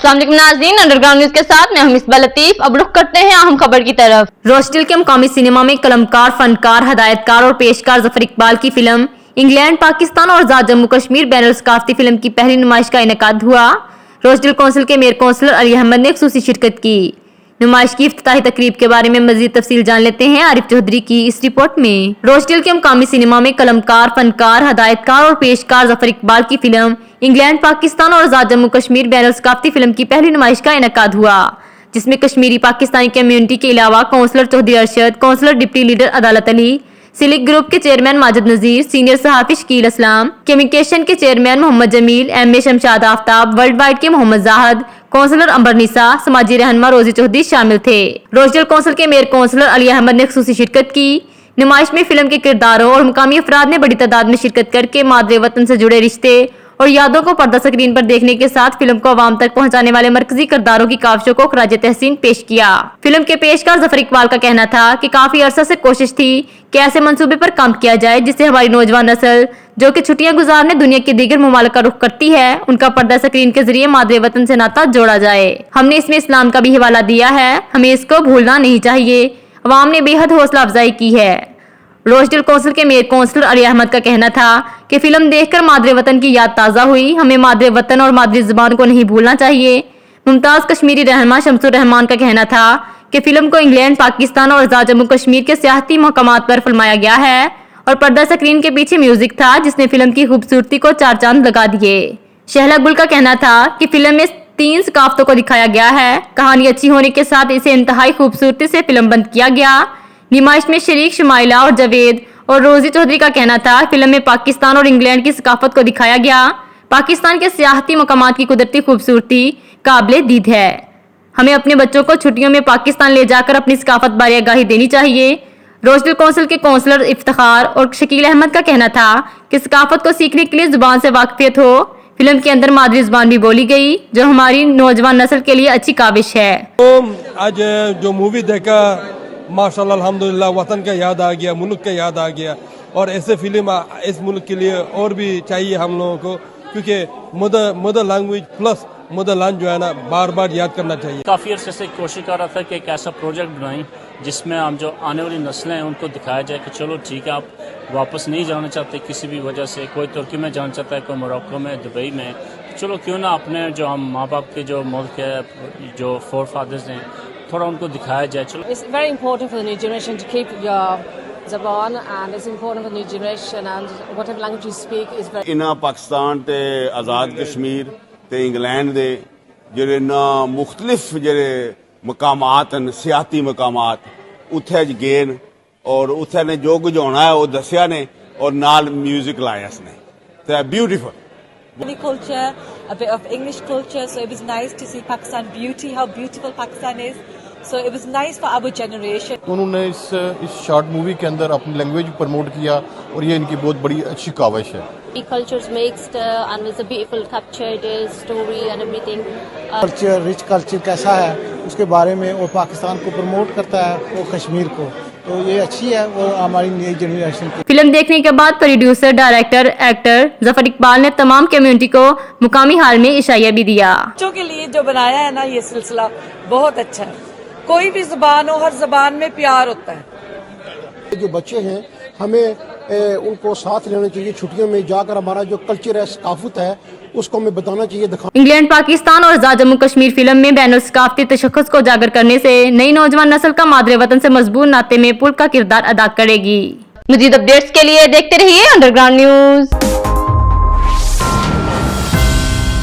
अस्सलाम वालेकुम नाज़रीन, अंडरग्राउंड न्यूज के साथ मैं मिसबा लतीफ। अब रुख करते हैं अहम खबर की तरफ। रोस्टिल के मुकामी सिनेमा में कलमकार, फनकार, हदायतकार और पेशकार जफर इकबाल की फिल्म इंग्लैंड, पाकिस्तान और आजाद जम्मू कश्मीर बैनुल सकाफती फिल्म की पहली नुमाइश का इनेकाद हुआ। रोस्टिल कौंसिल के मेयर कौंसलर अली अहमद ने खुसूसी शिरकत की। नुमाइश की इफ्तिताही तकरीब के बारे में मजीद तफसील जान लेते हैं आरिफ चौधरी की इस रिपोर्ट में। रोस्टिल के मुकामी सिनेमा में कलमकार, फनकार, हदायतकार और पेशकार जफर इकबाल की फिल्म इंग्लैंड, पाकिस्तान और आजाद जम्मू कश्मीर बैनुल सकाफती फिल्म की पहली नुमाइश का इनेकाद हुआ, जिसमें कश्मीरी पाकिस्तानी कम्युनिटी के अलावा councillor Chaudhry Arshad, councillor deputy leader Adalat Ali, सिलिक ग्रुप के चेयरमैन माजिद नजीर, सीनियर सहाफी शकील असलाम, कम्युनिकेशन के chairman Mohammad Jameel, MA Shamshad Aftab, world wide के मोहम्मद जाहद, कौंसलर अंबर निसा, समाजी रहनुमा रोजी चौधरी शामिल थे। रोस्टिल कौंसिल के मेयर कौंसलर अली अहमद ने खुसूसी शिरकत की। नुमाइश में फिल्म के किरदारों और मुकामी अफराद ने बड़ी तादाद में शिरकत करके मादरे वतन से जुड़े रिश्ते और यादों को पर्दा स्क्रीन पर देखने के साथ फिल्म को आवाम तक पहुंचाने वाले मरकजी किरदारों की काविशों को खराज तहसीन पेश किया। फिल्म के पेशकार जफर इकबाल का कहना था कि काफी अरसा से कोशिश थी कि ऐसे मंसूबे पर काम किया जाए जिससे हमारी नौजवान नस्ल जो कि छुट्टियां गुजारने दुनिया के दीगर ममालिक का रुख करती है, उनका पर्दा स्क्रीन के जरिए मादरे वतन से नाता जोड़ा जाए। हमने इसमें इस्लाम का भी हवाला दिया है, हमें इसको भूलना नहीं चाहिए। अवाम ने बेहद हौसला अफजाई की है। रोस्टिल कौंसिल के मेयर कौंसलर अली अहमद का कहना था कि फिल्म देखकर मादरे वतन की याद ताज़ा हुई। हमें मादरे वतन और मादरी ज़ुबान को नहीं भूलना चाहिए। मुमताज़ कश्मीरी रहनुमा शमसुर रहमान का कहना था कि फिल्म को इंग्लैंड, पाकिस्तान और आजाद जम्मू कश्मीर के सियाहती महकमात पर फिल्माया गया है और पर्दा स्क्रीन के पीछे म्यूजिक था जिसने फिल्म की खूबसूरती को चार चांद लगा दिए। शहला गुल का कहना था कि फिल्म में 3 सकाफतों को दिखाया गया है। कहानी अच्छी होने के साथ इसे इंतहाई खूबसूरती से फिल्म बंद किया गया। नुमाइश में शरीक शुमाइला और जावेद और रोजी चौधरी का कहना था फिल्म में पाकिस्तान और इंग्लैंड की सकाफत को दिखाया गया। पाकिस्तान के सियाहती मकामात की कुदरती खूबसूरती काबिले दीद है। हमें अपने बच्चों को छुट्टियों में पाकिस्तान ले जाकर अपनी सकाफत बारे आगाही देनी चाहिए। रोस्टिल कौंसिल के कौंसलर इफ्तिखार और शकील अहमद का कहना था कि सकाफत को सीखने के लिए जुबान से वाकफियत हो। फिल्म के अंदर मादरी जुबान भी बोली गई जो हमारी नौजवान नस्ल के लिए अच्छी काविश है। आज जो मूवी देखा माशाल्लाह अल्हम्दुलिल्लाह वतन का याद आ गया, मुल्क का याद आ गया और ऐसे फिल्म इस मुल्क के लिए और भी चाहिए हम लोगों को, क्योंकि मदर लैंग्वेज प्लस मदरलैंड जो है ना बार बार याद करना चाहिए। काफ़ी अर्से से कोशिश कर रहा था कि एक ऐसा प्रोजेक्ट बनाएं जिसमें हम जो आने वाली नस्लें हैं उनको दिखाया जाए कि चलो ठीक है, आप वापस नहीं जाना चाहते किसी भी वजह से, कोई तुर्की में जाना चाहता है, कोई मोरक्को में, दुबई में, चलो क्यों ना अपने जो हम माँ बाप के जो मुल्क है, जो फोर फादर्स हैं, थोड़ा उनको दिखाया जाए। चलो It's very important for the new generation to keep your zaban and it's important for the new generation and whatever language you speak is very इन्ना पाकिस्तान ते आज़ाद कश्मीर ते इंग्लैंड दे जेह्ड़े ना मुख्तलिफ जेह्ड़े मकामात न, सियाती मकामात उत्थे गे न और उत्थे ने जो कुछ होना है वो दस्या ने और नाल म्यूजिक लाया इसने ते beautiful culture, a bit of English culture, so it was nice to see Pakistan beauty, how beautiful Pakistan is. So it was nice for our generation. उन्होंने इस शॉर्ट मूवी के अंदर अपनी लैंग्वेज प्रमोट किया और ये इनकी बहुत बड़ी अच्छी काविश है। Cultures mixed and it's a beautiful captured story and everything. Culture, rich culture कैसा है उसके बारे में और पाकिस्तान को प्रमोट करता है और कश्मीर को, तो ये अच्छी है वो हमारी नई जनरेशन की। फिल्म देखने के बाद producer, director, actor Zafar Iqbal ने तमाम कम्युनिटी को मुकामी हाल में इशारा भी दिया। बच्चों के लिए जो बनाया है ना ये सिलसिला बहुत अच्छा है। कोई भी जुबान हो, हर जुबान में प्यार होता है। जो बच्चे हैं हमें उनको साथ लेना चाहिए, छुट्टियों में जाकर हमारा जो कल्चर है, सकाफत है, उसको हमें बताना चाहिए, दिखाना। इंग्लैंड, पाकिस्तान और आजाद जम्मू कश्मीर फिल्म में बैनुल सकाफती तशख्खुस को उजागर करने से नई नौजवान नस्ल का मादरे वतन से मजबूत नाते में पुल का किरदार अदा करेगी। मजीद अपडेट्स के लिए देखते रहिए अंडरग्राउंड न्यूज।